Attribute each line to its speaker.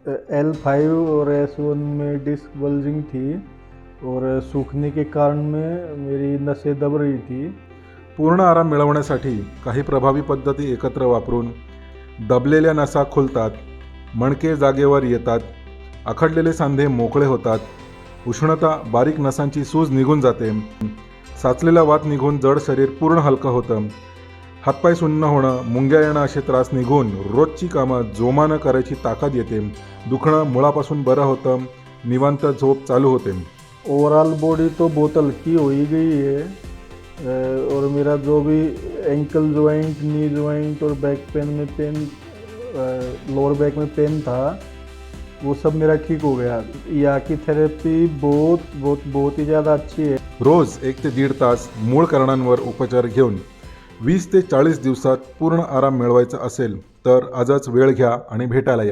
Speaker 1: L5 और S1 में disk bulging थी और सूखने के कारण में मेरी नसें दब रही थी।
Speaker 2: पूर्ण आराम मिळवण्यासाठी काही प्रभावी पद्धती एकत्र वापरून दबलेल्या नसा खुलतात, मणके जागेवर येतात, आखडलेले सांधे मोकळे होतात, उष्णता बारीक नसांची सूज निघून जाते, साचलेला वात निघून जड शरीर पूर्ण हलकं होतं, हातपाय सुन्न होणं, मुंग्या येणं असे त्रास निघून रोजची कामं जोमानं करायची ताकद येते, दुखणं मुळापासून बरं होतं, निवांत झोप चालू होते।
Speaker 1: ओवरऑल बॉडी तो बहुत हल्की हो ही गई है और मेरा जो भी एंकल जॉइंट, नी जॉइंट और बैक पेन में लोअर बैक में पेन था वो सब मेरा ठीक हो गया। यहाँ की थेरेपी बहुत ही ज़्यादा अच्छी है।
Speaker 2: रोज 1 ते 1.5 तास मूळ कारणांवर उपचार घेऊन 20 ते 40 दिवसात पूर्ण आराम मिळवायचा असेल तर आजच वेळ घ्या आणि भेटायला या।